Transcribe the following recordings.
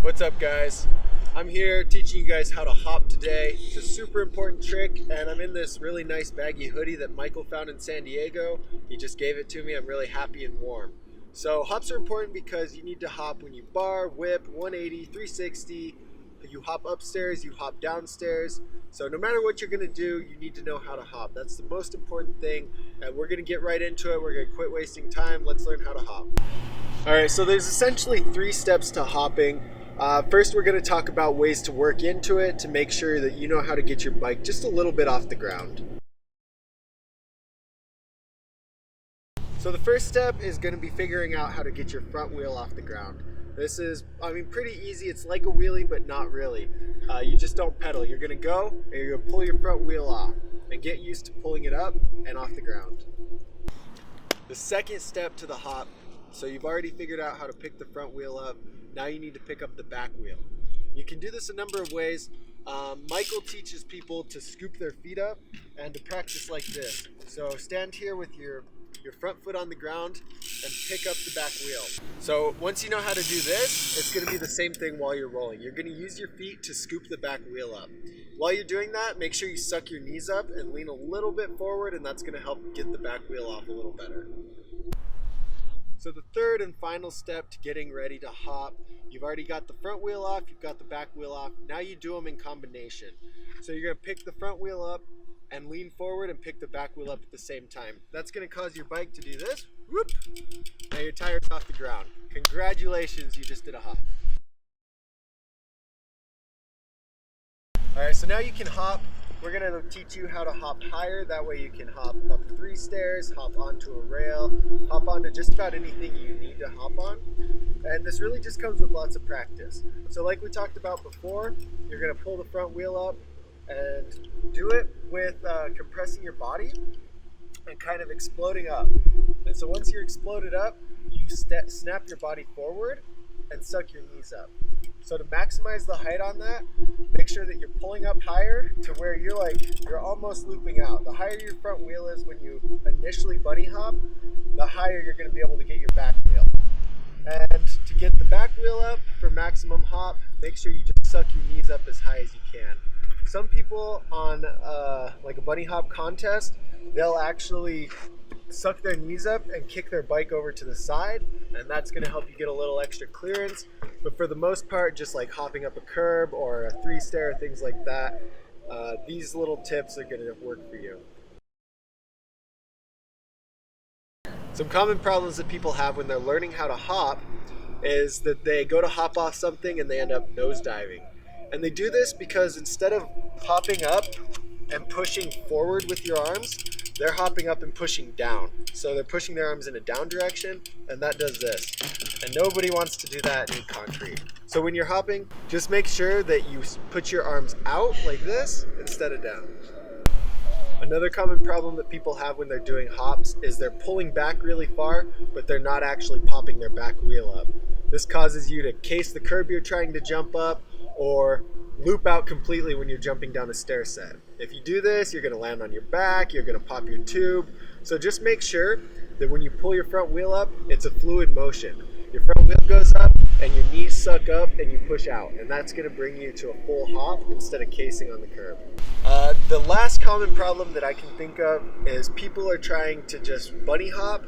What's up, guys? I'm here teaching you guys how to hop today. It's a super important trick, and I'm in this really nice baggy hoodie that Michael found in San Diego. He just gave it to me. I'm really happy and warm. So hops are important because you need to hop when you bar, whip, 180, 360. You hop upstairs, you hop downstairs. So no matter what you're gonna do, you need to know how to hop. That's the most important thing, and we're gonna get right into it. We're gonna quit wasting time. Let's learn how to hop. All right, so there's essentially 3 steps to hopping. First, we're going to talk about ways to work into it to make sure that you know how to get your bike just a little bit off the ground. So the first step is going to be figuring out how to get your front wheel off the ground. This is, pretty easy. It's like a wheelie, but not really. You just don't pedal. You're going to go and you're going to pull your front wheel off and get used to pulling it up and off the ground. The second step to the hop, so you've already figured out how to pick the front wheel up. Now you need to pick up the back wheel. You can do this a number of ways. Michael teaches people to scoop their feet up and to practice like this. So stand here with your front foot on the ground and pick up the back wheel. So once you know how to do this, it's going to be the same thing while you're rolling. You're going to use your feet to scoop the back wheel up. While you're doing that, make sure you suck your knees up and lean a little bit forward, and that's going to help get the back wheel off a little better. So the third and final step to getting ready to hop, you've already got the front wheel off, you've got the back wheel off. Now you do them in combination. So you're going to pick the front wheel up and lean forward and pick the back wheel up at the same time. That's going to cause your bike to do this. Whoop! Now your tire's off the ground. Congratulations, you just did a hop. All right, so now you can hop. We're going to teach you how to hop higher. That way you can hop up 3 stairs, hop onto a rail, hop onto just about anything you need to hop on. And this really just comes with lots of practice. So like we talked about before, you're going to pull the front wheel up and do it with compressing your body and kind of exploding up. And so once you're exploded up, you snap your body forward and suck your knees up. So to maximize the height on that, make sure that you're pulling up higher to where you're almost looping out. The higher your front wheel is when you initially bunny hop, the higher you're going to be able to get your back wheel. And to get the back wheel up for maximum hop, make sure you just suck your knees up as high as you can. Some people on like a bunny hop contest, they'll actually suck their knees up and kick their bike over to the side, and that's going to help you get a little extra clearance. But for the most part, just like hopping up a curb or a 3-stair, things like that, these little tips are going to work for you. Some common problems that people have when they're learning how to hop is that they go to hop off something and they end up nosediving. And they do this because instead of hopping up and pushing forward with your arms, they're hopping up and pushing down. So they're pushing their arms in a down direction, and that does this. And nobody wants to do that in concrete. So when you're hopping, just make sure that you put your arms out like this instead of down. Another common problem that people have when they're doing hops is they're pulling back really far, but they're not actually popping their back wheel up. This causes you to case the curb you're trying to jump up or loop out completely when you're jumping down a stair set. If you do this, you're going to land on your back, you're going to pop your tube. So just make sure that when you pull your front wheel up, it's a fluid motion. Your front wheel goes up and your knees suck up and you push out, and that's going to bring you to a full hop instead of casing on the curb. The last common problem that I can think of is people are trying to just bunny hop,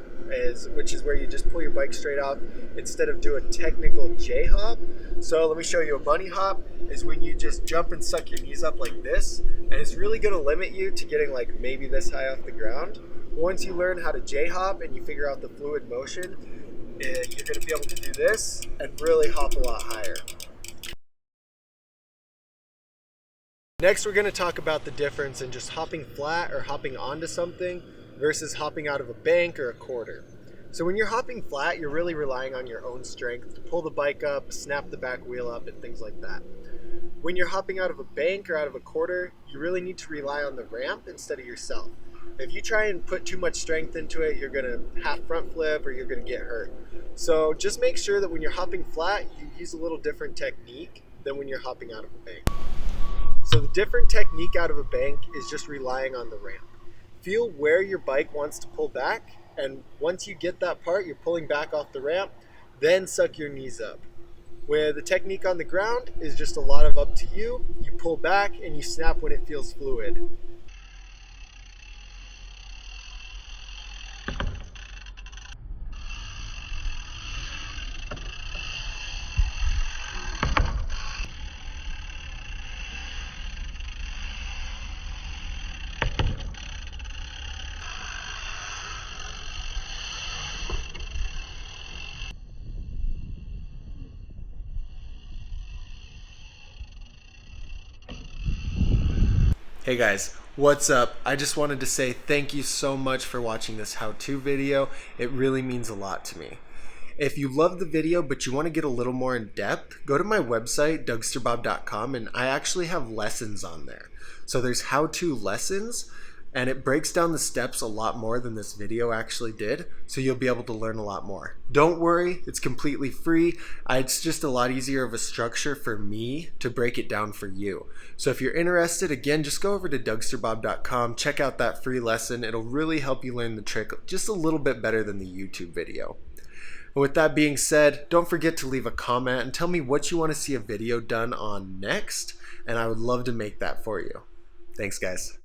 which is where you just pull your bike straight off instead of do a technical J hop. So let me show you. A bunny hop is when you just jump and suck your knees up like this, and it's really going to limit you to getting like maybe this high off the ground. Once you learn how to J hop and you figure out the fluid motion, you're going to be able to do this and really hop a lot higher. Next, we're going to talk about the difference in just hopping flat or hopping onto something versus hopping out of a bank or a quarter. So when you're hopping flat, you're really relying on your own strength to pull the bike up, snap the back wheel up, and things like that. When you're hopping out of a bank or out of a quarter, you really need to rely on the ramp instead of yourself. If you try and put too much strength into it, you're going to half front flip or you're going to get hurt. So just make sure that when you're hopping flat, you use a little different technique than when you're hopping out of a bank. So the different technique out of a bank is just relying on the ramp. Feel where your bike wants to pull back, and once you get that part, you're pulling back off the ramp, then suck your knees up. Where the technique on the ground is just a lot of up to you. You pull back and you snap when it feels fluid. Hey guys, what's up? I just wanted to say thank you so much for watching this how-to video. It really means a lot to me. If you love the video but you want to get a little more in depth, go to my website, dougsterbob.com, and I actually have lessons on there. So there's how-to lessons, and it breaks down the steps a lot more than this video actually did, so you'll be able to learn a lot more. Don't worry, it's completely free. It's just a lot easier of a structure for me to break it down for you. So if you're interested, again, just go over to dougsterbob.com, check out that free lesson. It'll really help you learn the trick just a little bit better than the YouTube video. And with that being said, don't forget to leave a comment and tell me what you want to see a video done on next, and I would love to make that for you. Thanks, guys.